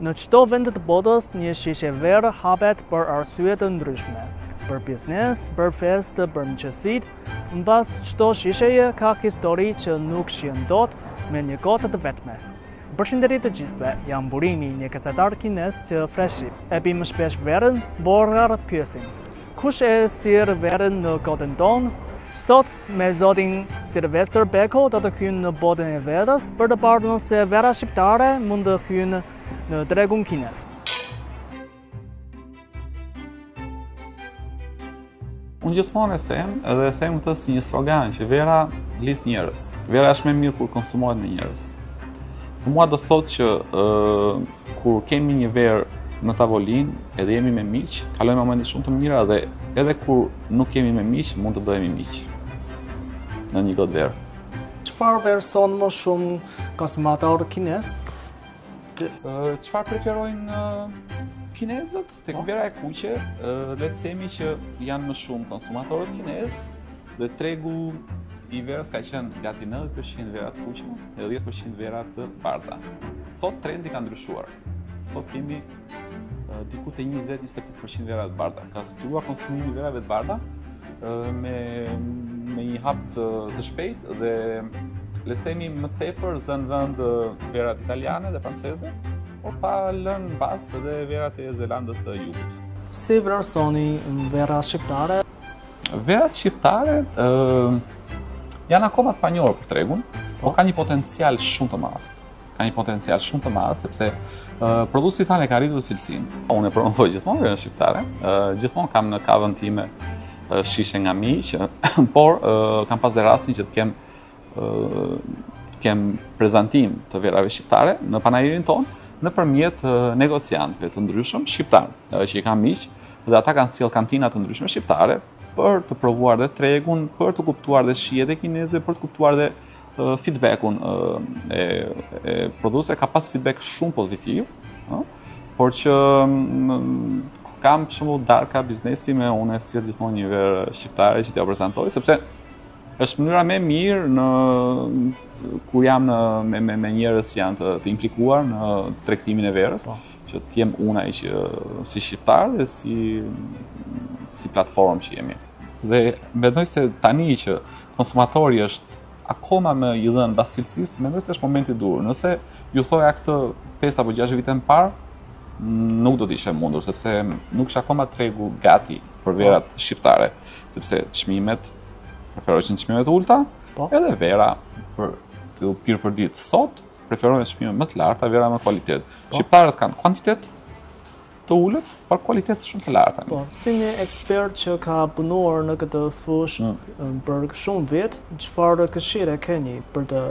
Në çdo vend të botës, një shishe verë hapet për arsye të ndryshme. Për biznes, për festë, për miqësit, mbas çdo shisheje ka histori që nuk shihen dot me një kohë të vetme. Përshëndetje të gjithëve, jam Burimi, një kasetar kinez që freshi. E pi më shpesh verën, borrar pyesin. Kush e thirr verën në kohën tonë? Sot me zotin Silvester Beko do të hyjnë në botën e verës për të parë nëse vera shqiptare mund të hyjnë në tregun kinez. Unë gjithmonë e them këtë si një slogan që vera lidh njerëz. Vera është më mirë kur konsumohet me njerëz. Mua do thotë që kur kemi një verë në tavolinë, edhe jemi me miq, kalojmë momente shumë të mira dhe edhe kur nuk kemi me miq, mund të bëhemi miq në një gotë verë. Çfarë verson më shumë konsumatorë kinez? Çfarë preferojnë kinezët? Tek vera e kuqe, le të themi që janë më shumë konsumatorët kinez dhe tregu i verës ka qenë gati 90% vera të kuqe e 10% vera të bardha. Sot trendi ka ndryshuar. Sot kemi diku te 20-25% vera të bardha. Ka filluar konsumimi i verave të bardha me një hap të shpejt dhe le të themi më tepër zënë vend verat italiane dhe franceze, por pa lënë mbas edhe verat e Zelandës së Jugut. Si vlerësoni verat shqiptare? Verat shqiptare janë akoma të panjohura për tregun, por ka një potencial shumë të madh. Ka një potencial shumë të madh sepse prodhuesi tani ka arritur cilësinë. Unë e provoj gjithmonë verën shqiptare, gjithmonë kam në kavën time shishe nga miq, por kam pas dhe rastin që të kem prezantim të verave shqiptare në panajirin tonë nëpërmjet negociantëve të ndryshëm shqiptar, që i kam miq dhe ata kanë sjell kantina të ndryshme shqiptare për të provuar dhe tregun, për të kuptuar dhe shijet e kinezëve, për të kuptuar dhe feedbackun e prodhuesve. Ka pas feedback shumë pozitiv, por që kam për shembull darka biznesi me unë sjell gjithmonë një verë shqiptare që t'ja prezantoj, sepse është mënyra më e mirë kur jam me njerëz që janë të implikuar në tregtimin e verës, që të jem unë ai që si shqiptar dhe si platformë që jemi. Dhe mendoj se tani që konsumatori është akoma më i dhënë mbas cilësisë, mendoj se është momenti i dur. Nëse ju thoja këtë 5 apo 6 vite më parë, nuk do të ishte mundur, sepse nuk është akoma tregu gati për verat shqiptare, sepse çmimet preferojnë çmimet ulta, edhe vera për të pirë për ditë. Sot preferojnë çmime më të larta, vera me kvalitet. Shqiptarët kanë kuantitet të ulët, por kualitet shumë të larta. Si një ekspert që ka punuar në këtë fushë për shumë vjet, çfarë këshille keni për të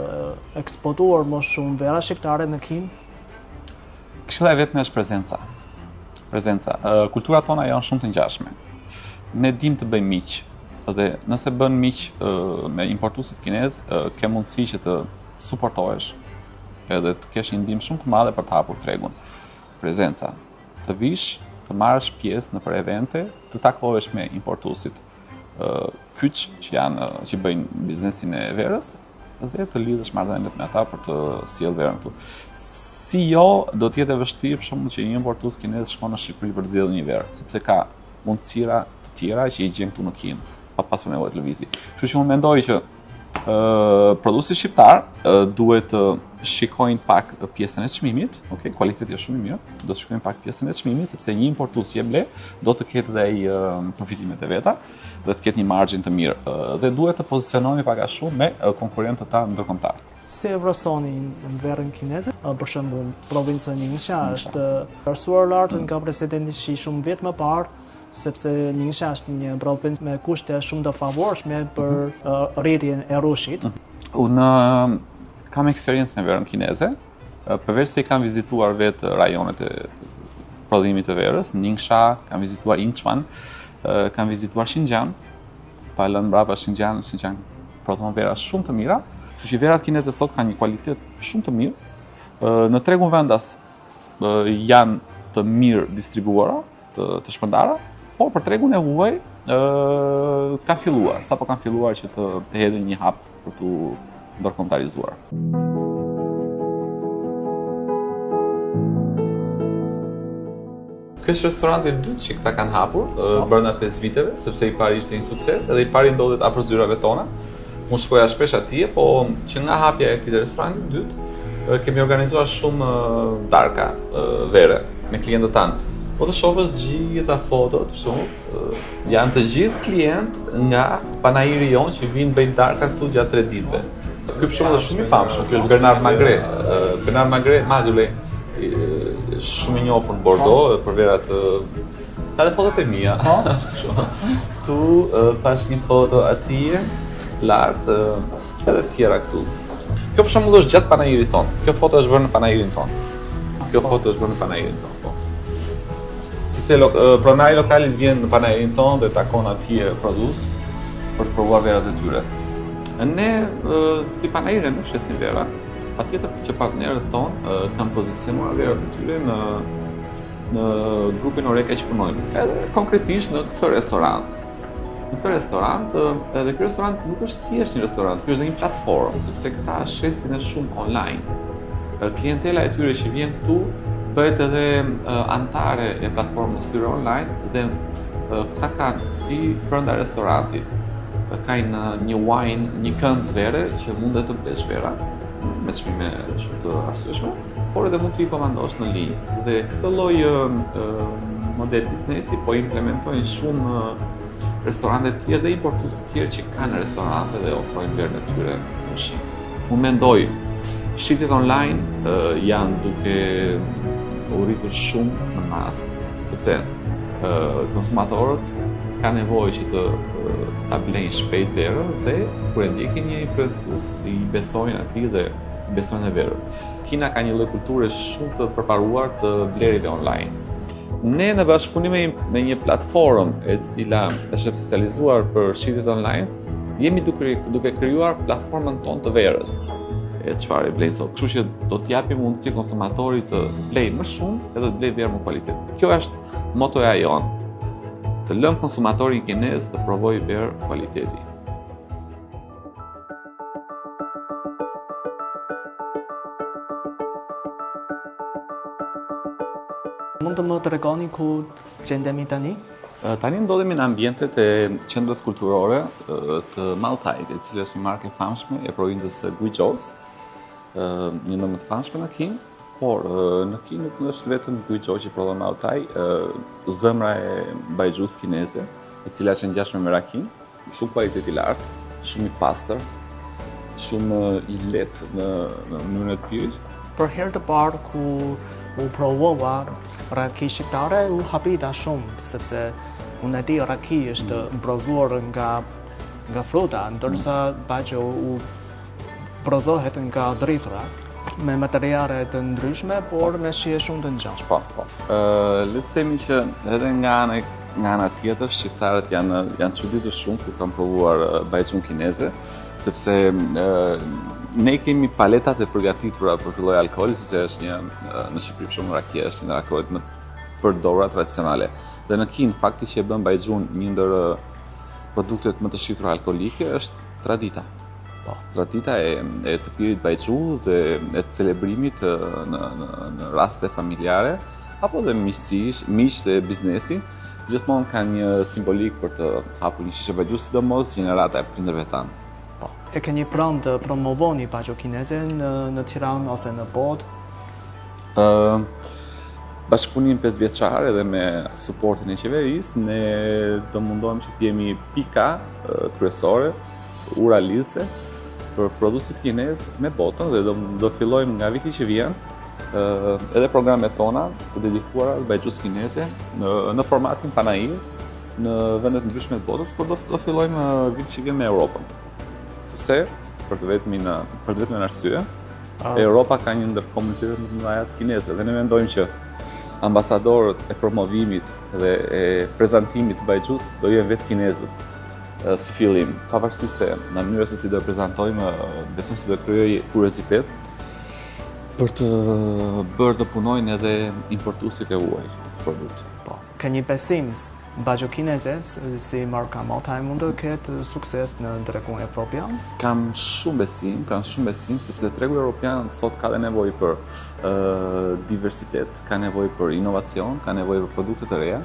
eksportuar më shumë vera shqiptare në Kinë? Këshilla e vetme është prezenca. Kulturat tona janë shumë të ngjashme. Ne dim të bëjmë miq, dhe nëse bën miq me importuesit kinez, ke mundësi që të suportohesh edhe të kesh një ndihmë shumë të madhe për të hapur tregun. Prezenca. Të vish, të marrësh pjesë në evente, të takohesh me importuesit kyç që bëjnë biznesin e verës dhe të lidhësh marrëdhëniet me ata për të sjellë verën këtu. Si jo, do të jetë e vështirë për shembull që një importues kinez shkon në Shqipëri për të zgjedhur një verë, sepse ka mundësira të tjera që i gjen këtu në Kinë, pa pasur nevojë të lëvizë. Kështu që unë mendoj që prodhuesi shqiptar duhet të shikojnë pak pjesën e çmimit, kualiteti është shumë i mirë, do të shikojnë pak pjesën e çmimit sepse një importues që ble do të ketë dhe ai përfitimet e veta, do të ketë një margin të mirë dhe duhet të pozicionohemi pak a shumë me konkurrentët tanë ndërkombëtar. Si e vlerësoni verën kineze? Për shembull, provinca Ningxia është vlerësuar lart nga presidenti Xi shumë vjet më parë, sepse Ningxia është një provincë me kushte shumë të favorshme për rritjen e rrushit. Unë kam eksperiencë me verën kineze, përveç se kam vizituar vetë rajonet e prodhimit të verës, Ningxia, kam vizituar Yinchuan, kam vizituar Xinjiang, pa lënë mbrapa Xinjiang prodhon vera shumë të mira. Kështu që verat kineze sot kanë një kualitet shumë të mirë. Në tregun vendas janë të mirë distribuara, të shpërndara, por për tregun e huaj kanë filluar, sapo kanë filluar që të hedhin një hap për tu ndërkombëtarizuar. Ky është restoranti i dytë që këta kanë hapur brenda 5 viteve, sepse i pari ishte një sukses, edhe i pari ndodhet afër zyrave tona. Unë shkoja shpesh atje, po që nga hapja e këtij restoranti i dytë, kemi organizuar shumë darka vere me klientët tanë. Po të shohësh gjitha fotot, për shembull, janë të gjithë klientë nga panairi jonë që vinë bëjnë darka këtu gjatë 3 ditëve. Ky për shembull është shumë i famshëm, ky është Bernard Magret. Bernard Magret, shumë i njohur në Bordeaux për verat ka dhe fotot e mia. Këtu pash një foto atje lart edhe të tjera këtu. Kjo për shembull është gjatë panairit ton. Kjo foto është bërë në panairin ton. Po. Sepse pronari lokalit vjen në panairin ton dhe takon atje produs për të provuar verat e tyre. Ne si panaire nuk shesim vera. Patjetër që partnerët tonë kanë pozicionuar verat e tyre në grupin Oreka që punojmë. Edhe konkretisht në këtë restorant. Edhe ky restorant nuk është thjesht një restorant, ky është një platformë, sepse këta shesin e shumë online. Klientela e tyre që vjen këtu bëhet edhe antare e platformës tyre online dhe këta kanë si brenda restorantit. Kanë një wine, një kënd vere që mundet të blesh vera me çmime shumë të arsyeshme, por edhe mund të i komandosh në linjë. Dhe këtë lloj model biznesi po implementojnë shumë restorante të tjerë dhe importues të tjerë që kanë restorante dhe ofrojnë verën e tyre në Shqip. Unë mendoj shitjet online janë duke u rritur shumë në masë, sepse konsumatorët kanë nevojë që ta blejnë shpejt verën dhe kur e ndjekin një influencues i besojnë atij dhe besojnë e verës. Kina ka një lloj kulture shumë të përparuar të blerjeve online. Ne në bashkëpunim me një platformë e cila është specializuar për shitjet online, jemi duke krijuar platformën tonë të verës. Çfarë blejnë sot. Kështu që do t'japim mundësi konsumatorit të blejë më shumë edhe të blejë verë më kvalitet. Kjo është motoja jonë. Të lëmë konsumatorin kinez të provojë verë kvaliteti. Mund të më tregoni ku gjendemi tani? Tani ndodhemi në ambientet e qendrës kulturore të Mautajit, e cila është një markë e famshme e provincës së Guizhous, një ndër më të famshme në Kinë, por në Kinë nuk është vetëm Guizhou që prodhon Mautaj, zemra e bajxhus kineze, e cila është ngjashme me rakin, shumë kvalitet i lartë, shumë i pastër, shumë i lehtë në mënyrën e pirjes. Për herë të parë ku u provova raki shqiptare, u habita shumë, sepse unë e di raki është mbrozuar nga fruta, ndërsa bajxhu u brozohet nga drithra, me materiale të ndryshme, por me shije shumë të ngjashme. Po. Le të themi që edhe nga ana tjetër shqiptarët janë çuditur shumë kur kanë provuar bajxhun kineze, sepse ne kemi paletat e përgatitura për këtë lloj alkooli, sepse është në Shqipëri për shembull rakia është një alkool më përdorura tradicionale. Dhe në Kinë fakti që e bën bajxhun një ndër produktet më të shitura alkoolike është tradita. Tradita e të pirit bajxhu dhe e të celebrimit në raste familjare apo dhe miq dhe biznesi, gjithmonë kanë një simbolik për të hapur një shishe bajxhu, sidomos gjenerata e prindërve tanë. E keni pranë të promovoni bajxhu kineze në Tiranë ose në botë? Bashkëpunim 5 vjeçar edhe me suportin e qeverisë, ne do mundohemi që të jemi pika kryesore, ura lidhëse për produsit kinez me botën dhe do fillojmë nga viti që vjen edhe programet tona të dedikuara bajxhus kineze në formatin panair në vendet ndryshme të botës, por do fillojmë viti që vjen me Europën. Sepse për të vetëm arsye, Europa ka një ndër komunitetet më të mëdha të kinezëve dhe ne mendojmë që ambasadorët e promovimit dhe e prezantimit të bajxhus do jenë vetë kinezët si fillim, pavarësisht se në mënyrën se si do e prezantojmë, besoj se do krijojë kuriozitet për të bërë të punojnë edhe importuesit e huaj produkt. Ka një besim Bagio kineze si marka Malta mund të ketë sukses në tregun evropian? Kam shumë besim sepse tregu evropian sot ka dhe nevojë për diversitet, ka nevojë për inovacion, ka nevojë për produkte të reja.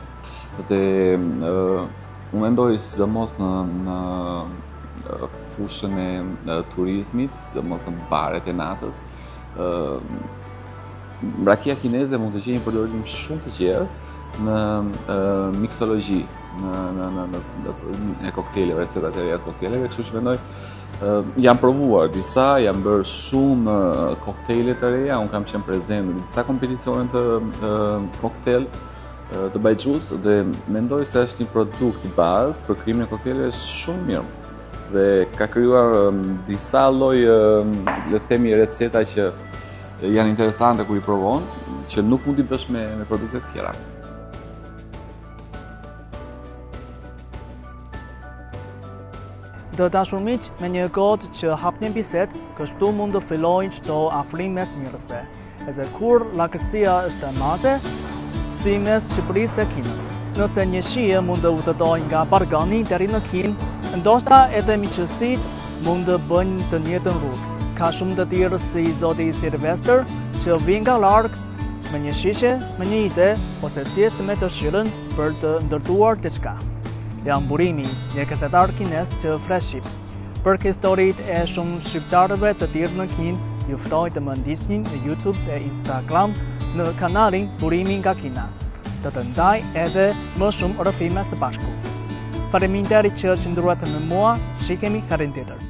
Dhe unë mendoj sidomos në fushën e turizmit, sidomos në baret e natës. Rakia kineze mund të gjejë një përdorim shumë të gjerë në miksologji, në kokteleve, recetat e reja të kokteleve, kështu që mendoj jam provuar disa, jam bërë shumë koktele të reja, unë kam qenë prezent në disa kompeticione të koktel të Bajxhus dhe mendoj se është një produkt i bazë për krijimin e kokteleve shumë mirë. Dhe ka krijuar disa lloj, le të themi, receta që janë interesante kur i provon, që nuk mund t'i bësh me produkte të tjera. Të dashur miq, me një kohë që hapnin bisedë, kështu mund të fillojnë çdo afrim mes njerëzve. E kur lakësia është e madhe, si mes Shqipërisë dhe Kinës. Nëse një shije mund të udhëtojë nga Bargani deri në Kinë, ndoshta edhe miqësitë mund të bëjnë të njëjtën rrugë. Ka shumë të tjerë si zoti Silvester që vijnë nga larg me një shishe, me një ide ose thjesht me dëshirën për të ndërtuar diçka. Janë burimi, një gazetar kines që flet shqip. Për historitë e shumë shqiptarëve të tjerë në Kinë, ju ftoj të më ndiqni në YouTube e Instagram në kanalin Burimi nga Kina. Të ndaj edhe më shumë rrëfime së bashku. Faleminderit që qëndruat me mua, shikemi herën tjetër.